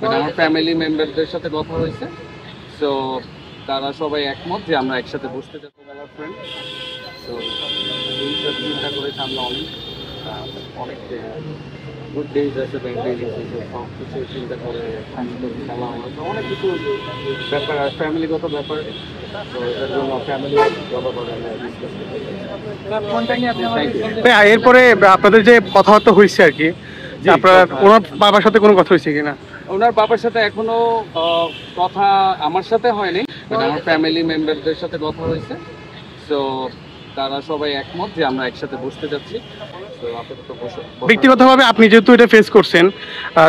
আমার ফ্যামিলি মেম্বারদের সাথে কথা হয়েছে, সো তারা সবাই একমত যে আমরা একসাথে বসতে যাবো আমার ফ্রেন্ড। সো এইসব চিন্তা করেছে আমরা অনেক গুড ডেজ আছে, ব্যাড ডেজ আছে, সব কিছু চিন্তা করে খেলা হতো, অনেক কিছু ব্যাপার আর ফ্যামিলিগত ব্যাপার। তো এটার জন্য ফ্যামিলি এরপরে আপনাদের যে কথাবার্তা হয়েছে আর কি, আপনার ওনার বাবার সাথে কোনো কথা হয়েছে কিনা? ওনার বাবার সাথে এখনো কথা আমার সাথে হয়নি, বাট আমার ফ্যামিলি মেম্বারদের সাথে কথা হয়েছে। সো তারা সবাই একমত যে আমরা একসাথে বসতে যাচ্ছি। ব্যক্তিগতভাবে আপনি যেহেতু এটা ফেস করছেন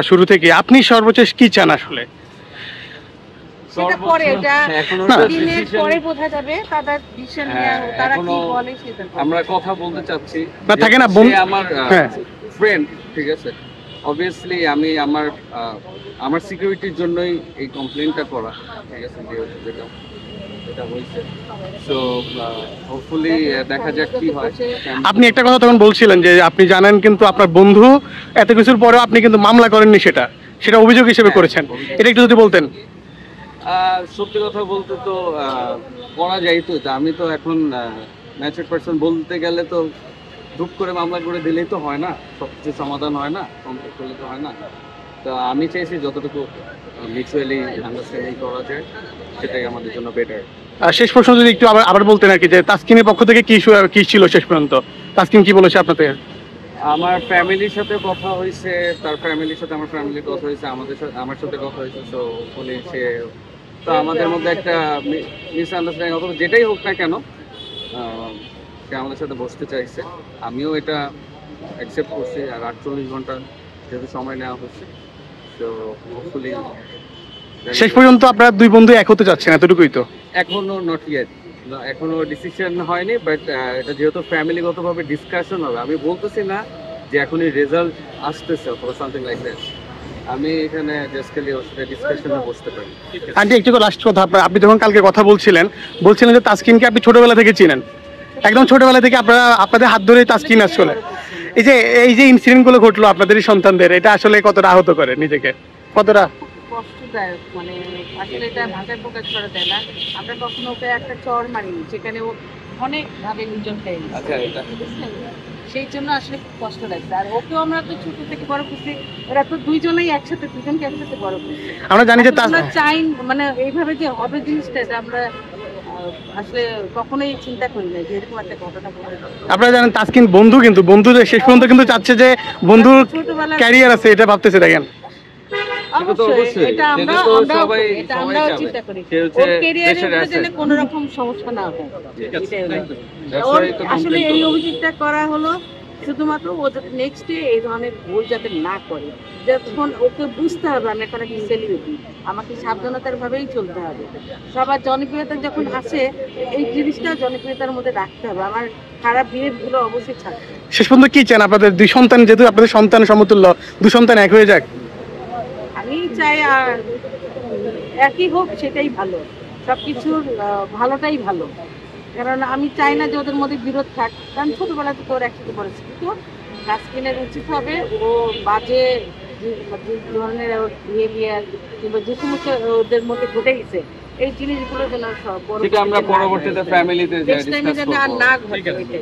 শুরু থেকে, আপনি সর্বশেষ কি চান আসলে? আমরা কথা বলতে চাচ্ছি, না থাকে না আমার ফ্রেন্ড, ঠিক আছে। অবভিয়াসলি আমি আমার সিকিউরিটির জন্যই এই কমপ্লেনটা করা, ঠিক আছে, যেটা হয়েছে। সো হোপফুলি দেখা যাক কি হয়। আপনি একটা কথা তখন বলছিলেন যে আপনি জানেন কিন্তু আপনার বন্ধু এত কিছুর পরেও আপনি কিন্তু মামলা করেননি, সেটা অভিযোগ হিসেবে করেছেন, এটা একটু যদি বলতেন। সত্যি কথা বলতে তো করা যাইতো, আমি তো এখন ম্যাচুরড পারসন, বলতে গেলে তো ধূপ করে মামলা করে দিলেই তো হয় না, সবকিছু সমাধান হয় না, কমপ্লিট করলে তো হয় না। তো আমি চাইছি যতটুকু মিউচুয়ালি আন্ডারস্ট্যান্ডিং করা যায় সেটাই আমাদের জন্য বেটার। শেষ প্রশ্ন যদি একটু আবার বলতেন আর কি, যে তাসকিনের পক্ষ থেকে কি ছিল শেষ পর্যন্ত, তাসকিন কি বলেছে আপনাদের? আমার ফ্যামিলির সাথে কথা হয়েছে, তার ফ্যামিলির সাথে আমার ফ্যামিলির কথা হয়েছে, আমার সাথে কথা হয়েছে। সো বলে সে তো আমাদের মধ্যে একটা মিসআন্ডারস্ট্যান্ডিং অথবা যেটাই হোক না কেন, সে আমাদের সাথে বসতে চাইছে, আমিও এটা অ্যাকসেপ্ট করছি। আর 48 ঘন্টা যেহেতু সময় নেওয়া হচ্ছে, তো হোপফুলি শেষ পর্যন্ত আপনারা দুই বন্ধু এক হতে যাচ্ছেন, এতটুকুই তো? এখনো নট ইয়েট, এখনো ডিসিশন হয়নি, বাট এটা যেহেতু ফ্যামিলিগতভাবে ডিসকাশন হবে, আমি বলতেছি না যে এখনই রেজাল্ট আসতেছে অথবা সামথিং লাইক দ্যাট। আমি এখানে জাস্ট খালি ওর সাথে ডিসকাশনে বসতে পারি। আন্টি একটু লাস্ট কথা, আপনি যখন কালকে কথা বলছিলেন যে তাসকিনকে আপনি ছোটবেলা থেকে চিনেন, একদম ছোটবেলা থেকে আপনাদের হাত ধরে তাসকিন আসলে এই যে ইনসিডেন্ট গুলো ঘটলো আপনাদেরই সন্তানদের, এটা আসলে কতটা আহত করে নিজেকে, কতটা কষ্টদায়ক, মানে আসলে এটা ভাষায় প্রকাশ করা যায় না। আমরা কখনো ওকে একটা চর মারিনি, সেখানে ও অনেক ভাবে নির্জন পেয়ে সেই জন্য আসলে খুব কষ্ট লাগছে। আর ওকেও আমরা তো ছোট থেকে বড় করছি, ওরা তো দুজনকে একসাথে বড় করছি। আমরা জানি যে চাই মানে এইভাবে যে হবে জিনিসটা, এটা আমরা আসলে কখনোই চিন্তা করি না যে এরকম একটা ঘটনা ঘটে। আপনারা জানেন তাসকিন বন্ধু, কিন্তু বন্ধুদের শেষ পর্যন্ত কিন্তু চাচ্ছে যে বন্ধুর ক্যারিয়ার আছে, এটা ভাবতেছে, দেখেন। কোনো রকম সমস্যা না হয়, আসলে এই অভিযোগটা করা হলো শুধুমাত্র ও যাতে নেক্সট ডে এই ধরনের ভুল যাতে না করে। যখন ওকে বুঝতে হবে আমি এখন একটা সেলিব্রিটি, আমাকে সাবধানতার ভাবেই চলতে হবে। সবার জনপ্রিয়তা যখন আসে, এই জিনিসটা জনপ্রিয়তার মধ্যে রাখতে হবে, আমার খারাপ বিহেভগুলো অবশ্যই ছাড়তে। শেষ পর্যন্ত কি চান আপনাদের দুই সন্তান, যেহেতু আপনাদের সন্তান সমতুল্য, দুই সন্তান এক হয়ে যাক? আমি চাই আর একই হোক, সেটাই ভালো, সবকিছুর ভালোটাই ভালো। কারণ আমি চাই না যে ওদের মধ্যে বিরোধ থাক, কারণ ছোটবেলা থেকে ওর একসাথে পড়েছে। কিন্তু তাসকিনের উচিত হবে ও বাজে যে ধরনের বিহেভিয়ার কিংবা যে সমস্ত ওদের মধ্যে ঘটে গেছে, এই জিনিসগুলো যেন আমরা পরবর্তীতে ফ্যামিলিতে আর না ঘটে।